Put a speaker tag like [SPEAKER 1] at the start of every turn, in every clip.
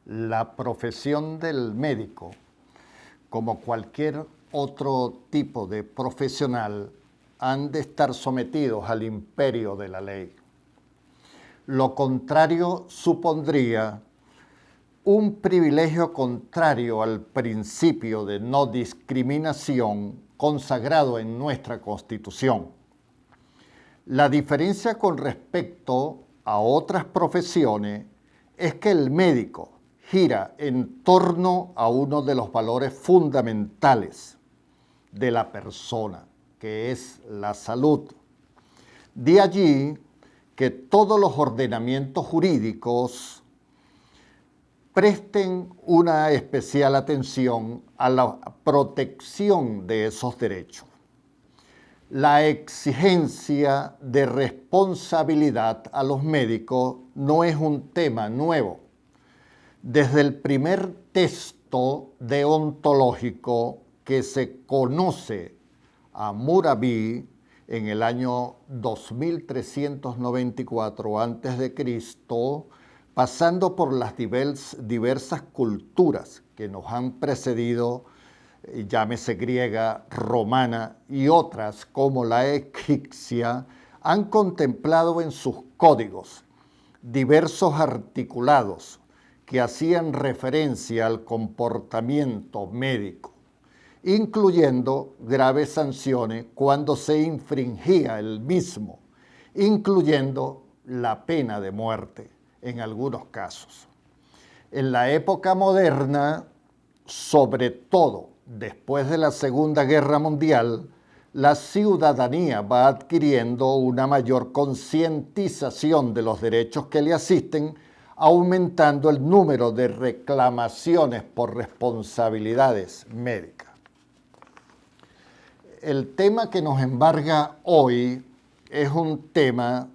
[SPEAKER 1] La profesión del médico, como cualquier otro tipo de profesional, han de estar sometidos al imperio de la ley. Lo contrario supondría un privilegio contrario al principio de no discriminación consagrado en nuestra Constitución. La diferencia con respecto a otras profesiones es que el médico gira en torno a uno de los valores fundamentales de la persona, que es la salud. De allí que todos los ordenamientos jurídicos presten una especial atención a la protección de esos derechos. La exigencia de responsabilidad a los médicos no es un tema nuevo. Desde el primer texto deontológico que se conoce a Hammurabi en el año 2394 a.C., pasando por las diversas culturas que nos han precedido, llámese griega, romana y otras como la egipcia, han contemplado en sus códigos diversos articulados que hacían referencia al comportamiento médico, incluyendo graves sanciones cuando se infringía el mismo, incluyendo la pena de muerte en algunos casos. En la época moderna, sobre todo después de la Segunda Guerra Mundial, la ciudadanía va adquiriendo una mayor concientización de los derechos que le asisten, aumentando el número de reclamaciones por responsabilidades médicas. El tema que nos embarga hoy es un tema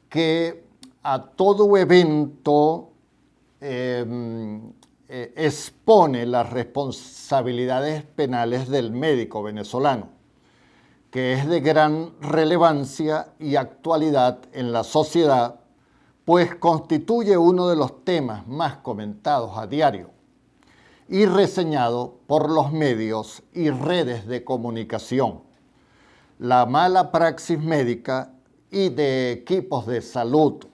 [SPEAKER 1] que a todo evento expone las responsabilidades penales del médico venezolano, que es de gran relevancia y actualidad en la sociedad, pues constituye uno de los temas más comentados a diario y reseñado por los medios y redes de comunicación. La mala praxis médica y de equipos de salud,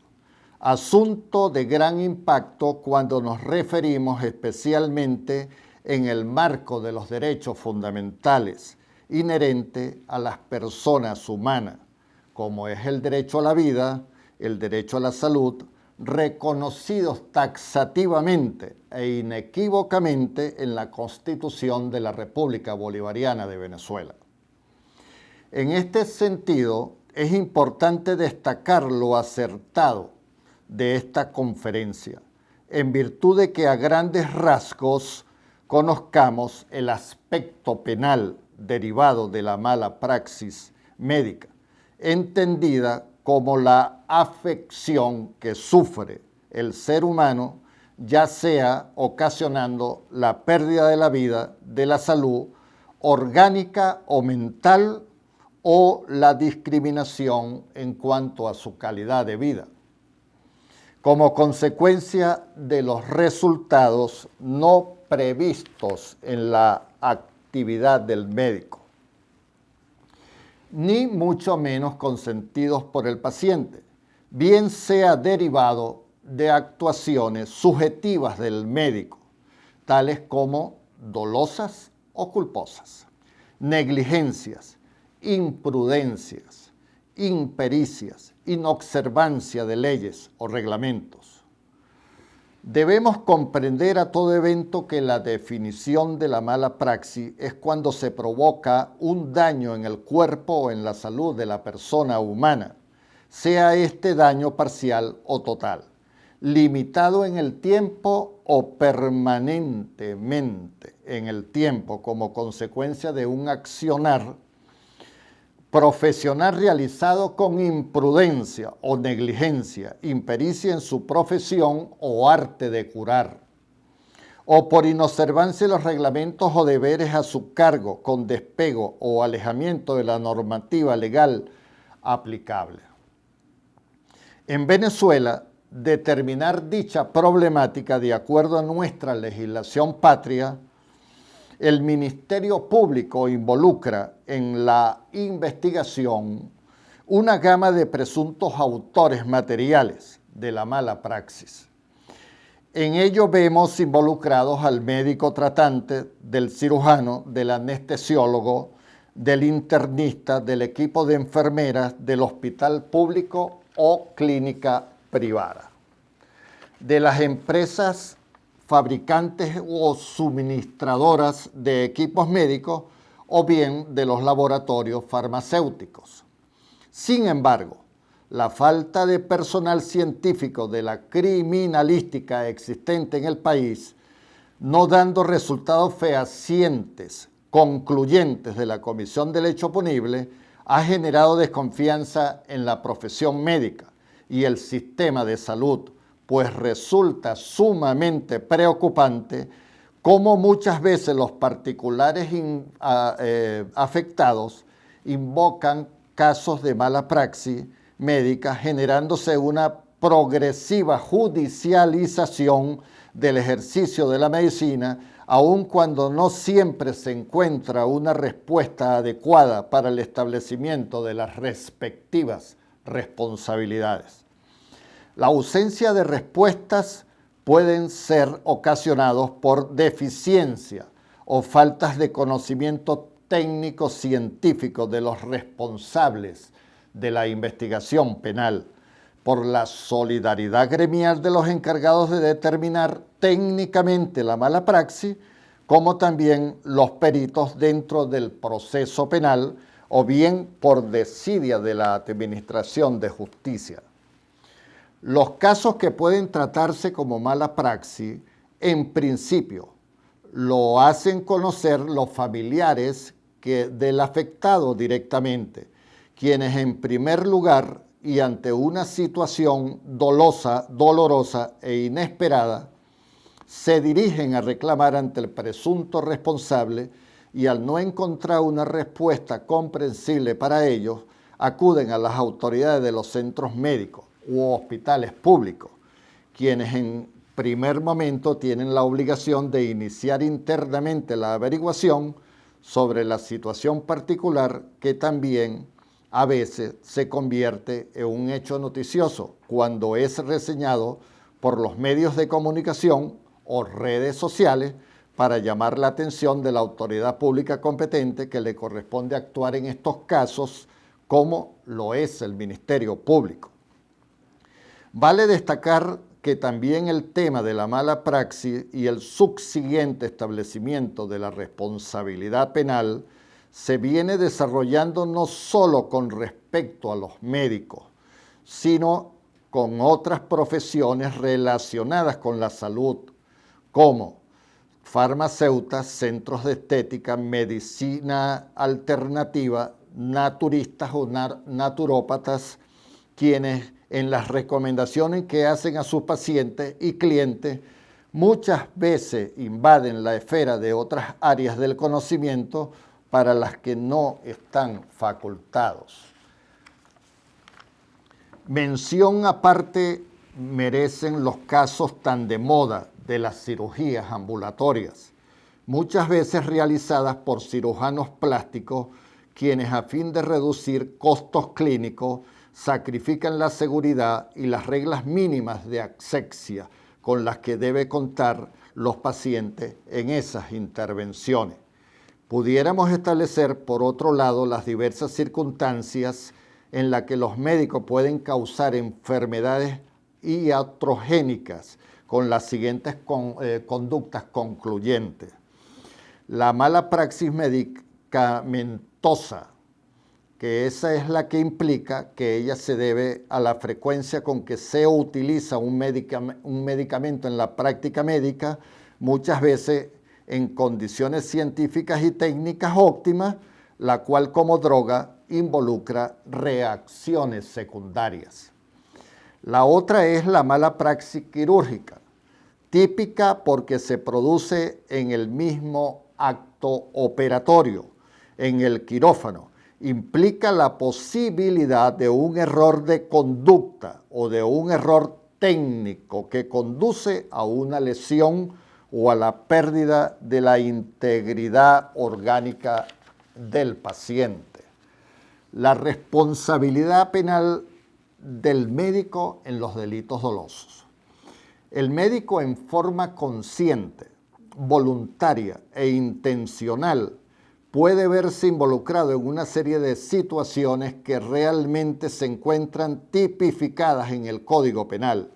[SPEAKER 1] asunto de gran impacto cuando nos referimos especialmente en el marco de los derechos fundamentales inherentes a las personas humanas, como es el derecho a la vida, el derecho a la salud, reconocidos taxativamente e inequívocamente en la Constitución de la República Bolivariana de Venezuela. En este sentido, es importante destacar lo acertado de esta conferencia, en virtud de que a grandes rasgos conozcamos el aspecto penal derivado de la mala praxis médica, entendida como la afección que sufre el ser humano, ya sea ocasionando la pérdida de la vida, de la salud orgánica o mental, o la discriminación en cuanto a su calidad de vida, como consecuencia de los resultados no previstos en la actividad del médico, ni mucho menos consentidos por el paciente, bien sea derivado de actuaciones subjetivas del médico, tales como dolosas o culposas, negligencias, imprudencias, impericias, inobservancia de leyes o reglamentos. Debemos comprender a todo evento que la definición de la mala praxis es cuando se provoca un daño en el cuerpo o en la salud de la persona humana, sea este daño parcial o total, limitado en el tiempo o permanentemente en el tiempo como consecuencia de un accionar profesional realizado con imprudencia o negligencia, impericia en su profesión o arte de curar, o por inobservancia de los reglamentos o deberes a su cargo con despego o alejamiento de la normativa legal aplicable. En Venezuela, determinar dicha problemática de acuerdo a nuestra legislación patria, el Ministerio Público involucra en la investigación una gama de presuntos autores materiales de la mala praxis. En ello vemos involucrados al médico tratante, del cirujano, del anestesiólogo, del internista, del equipo de enfermeras, del hospital público o clínica privada, de las empresas fabricantes o suministradoras de equipos médicos o bien de los laboratorios farmacéuticos. Sin embargo, la falta de personal científico de la criminalística existente en el país, no dando resultados fehacientes, concluyentes de la comisión del hecho punible, ha generado desconfianza en la profesión médica y el sistema de salud, pues resulta sumamente preocupante cómo muchas veces los particulares afectados invocan casos de mala praxis médica, generándose una progresiva judicialización del ejercicio de la medicina, aun cuando no siempre se encuentra una respuesta adecuada para el establecimiento de las respectivas responsabilidades. La ausencia de respuestas pueden ser ocasionados por deficiencia o faltas de conocimiento técnico científico de los responsables de la investigación penal, por la solidaridad gremial de los encargados de determinar técnicamente la mala praxis, como también los peritos dentro del proceso penal o bien por desidia de la Administración de Justicia. Los casos que pueden tratarse como mala praxis, en principio, lo hacen conocer los familiares del afectado directamente, quienes en primer lugar y ante una situación dolorosa e inesperada, se dirigen a reclamar ante el presunto responsable y al no encontrar una respuesta comprensible para ellos, acuden a las autoridades de los centros médicos u hospitales públicos, quienes en primer momento tienen la obligación de iniciar internamente la averiguación sobre la situación particular que también a veces se convierte en un hecho noticioso cuando es reseñado por los medios de comunicación o redes sociales para llamar la atención de la autoridad pública competente que le corresponde actuar en estos casos, como lo es el Ministerio Público. Vale destacar que también el tema de la mala praxis y el subsiguiente establecimiento de la responsabilidad penal se viene desarrollando no solo con respecto a los médicos, sino con otras profesiones relacionadas con la salud, como farmacéuticas, centros de estética, medicina alternativa, naturistas o naturópatas, quienes en las recomendaciones que hacen a sus pacientes y clientes muchas veces invaden la esfera de otras áreas del conocimiento para las que no están facultados. Mención aparte merecen los casos tan de moda de las cirugías ambulatorias, muchas veces realizadas por cirujanos plásticos, quienes a fin de reducir costos clínicos sacrifican la seguridad y las reglas mínimas de asepsia con las que debe contar los pacientes en esas intervenciones. Pudiéramos establecer, por otro lado, las diversas circunstancias en las que los médicos pueden causar enfermedades iatrogénicas con las siguientes conductas concluyentes. La mala praxis medicamentosa, que esa es la que implica que ella se debe a la frecuencia con que se utiliza un medicamento en la práctica médica, muchas veces en condiciones científicas y técnicas óptimas, la cual como droga involucra reacciones secundarias. La otra es la mala praxis quirúrgica, típica porque se produce en el mismo acto operatorio, en el quirófano. Implica la posibilidad de un error de conducta o de un error técnico que conduce a una lesión o a la pérdida de la integridad orgánica del paciente. La responsabilidad penal del médico en los delitos dolosos. El médico en forma consciente, voluntaria e intencional puede verse involucrado en una serie de situaciones que realmente se encuentran tipificadas en el Código Penal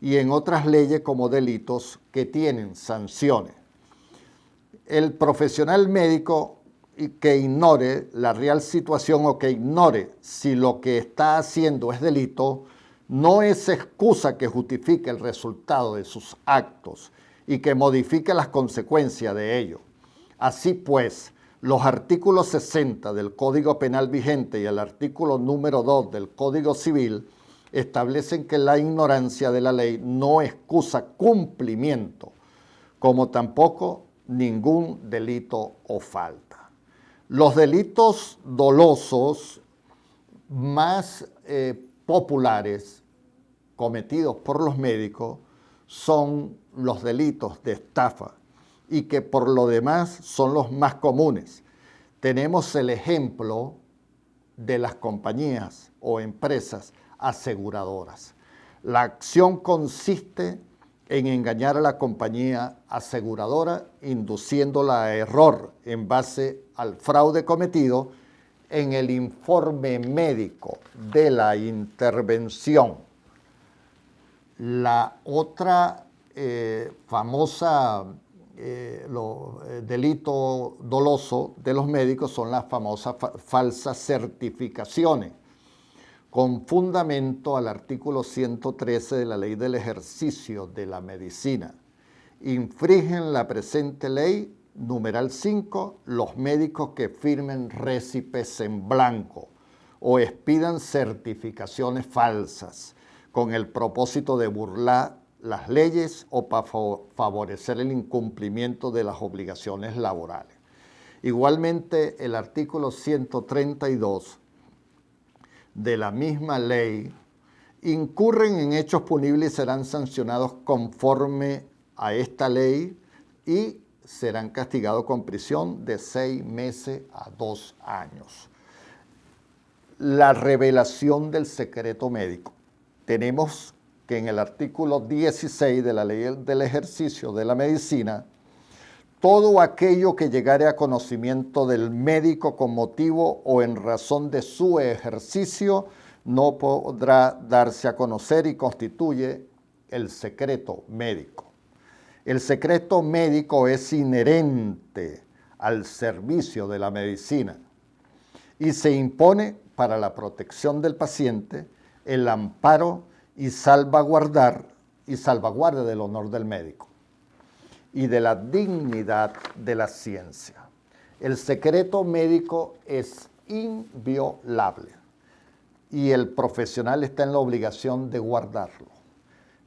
[SPEAKER 1] y en otras leyes como delitos que tienen sanciones. El profesional médico que ignore la real situación o que ignore si lo que está haciendo es delito, no es excusa que justifique el resultado de sus actos y que modifique las consecuencias de ello. Así pues, los artículos 60 del Código Penal vigente y el artículo número 2 del Código Civil establecen que la ignorancia de la ley no excusa cumplimiento, como tampoco ningún delito o falta. Los delitos dolosos más populares cometidos por los médicos son los delitos de estafa y que por lo demás son los más comunes. Tenemos el ejemplo de las compañías o empresas aseguradoras. La acción consiste en engañar a la compañía aseguradora, induciéndola a error en base al fraude cometido en el informe médico de la intervención. La otra famosa delito doloso de los médicos son las famosas falsas certificaciones, con fundamento al artículo 113 de la Ley del Ejercicio de la Medicina. Infringen la presente ley, numeral 5, los médicos que firmen récipes en blanco o expidan certificaciones falsas con el propósito de burlar las leyes o para favorecer el incumplimiento de las obligaciones laborales. Igualmente, el artículo 132 de la misma ley incurren en hechos punibles y serán sancionados conforme a esta ley y serán castigados con prisión de 6 meses a 2 años. La revelación del secreto médico. Tenemos que en el artículo 16 de la Ley del Ejercicio de la Medicina, todo aquello que llegare a conocimiento del médico con motivo o en razón de su ejercicio no podrá darse a conocer y constituye el secreto médico. El secreto médico es inherente al servicio de la medicina y se impone para la protección del paciente, el amparo y salvaguarda del honor del médico y de la dignidad de la ciencia. El secreto médico es inviolable y el profesional está en la obligación de guardarlo.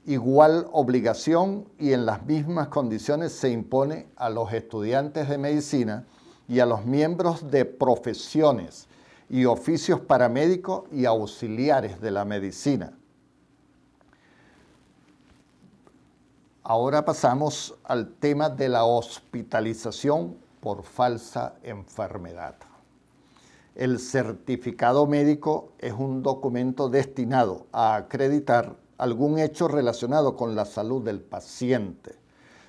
[SPEAKER 1] Igual obligación y en las mismas condiciones se impone a los estudiantes de medicina y a los miembros de profesiones y oficios paramédicos y auxiliares de la medicina. Ahora pasamos al tema de la hospitalización por falsa enfermedad. El certificado médico es un documento destinado a acreditar algún hecho relacionado con la salud del paciente.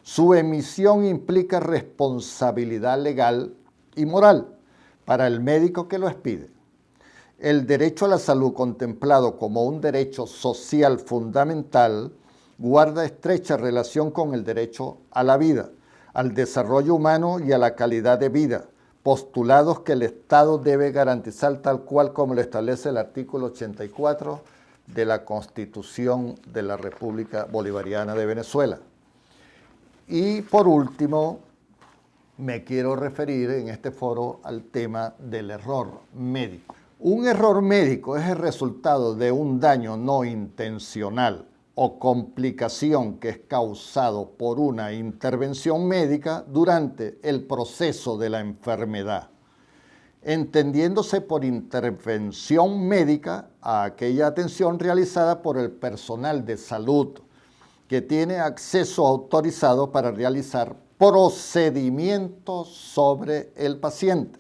[SPEAKER 1] Su emisión implica responsabilidad legal y moral para el médico que lo expide. El derecho a la salud, contemplado como un derecho social fundamental, guarda estrecha relación con el derecho a la vida, al desarrollo humano y a la calidad de vida, postulados que el Estado debe garantizar tal cual como lo establece el artículo 84 de la Constitución de la República Bolivariana de Venezuela. Y por último, me quiero referir en este foro al tema del error médico. Un error médico es el resultado de un daño no intencional o complicación que es causado por una intervención médica durante el proceso de la enfermedad. entendiéndose por intervención médica a aquella atención realizada por el personal de salud que tiene acceso autorizado para realizar procedimientos sobre el paciente.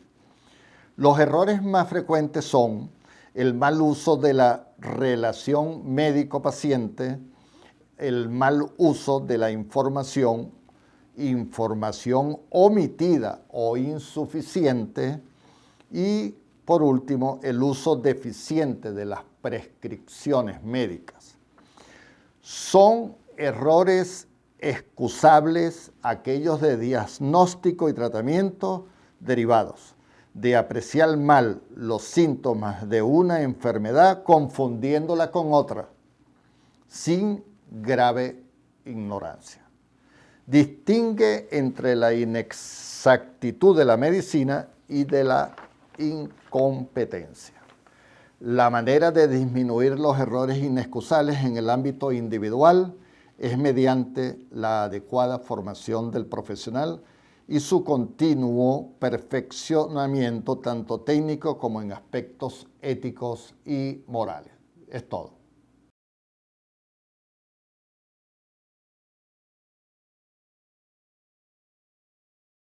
[SPEAKER 1] Los errores más frecuentes son el mal uso de la relación médico-paciente, el mal uso de la información omitida o insuficiente y, por último, el uso deficiente de las prescripciones médicas. Son errores excusables aquellos de diagnóstico y tratamiento derivados de apreciar mal los síntomas de una enfermedad confundiéndola con otra, sin grave ignorancia. Distingue entre la inexactitud de la medicina y de la incompetencia. La manera de disminuir los errores inexcusables en el ámbito individual es mediante la adecuada formación del profesional y su continuo perfeccionamiento tanto técnico como en aspectos éticos y morales. Es todo.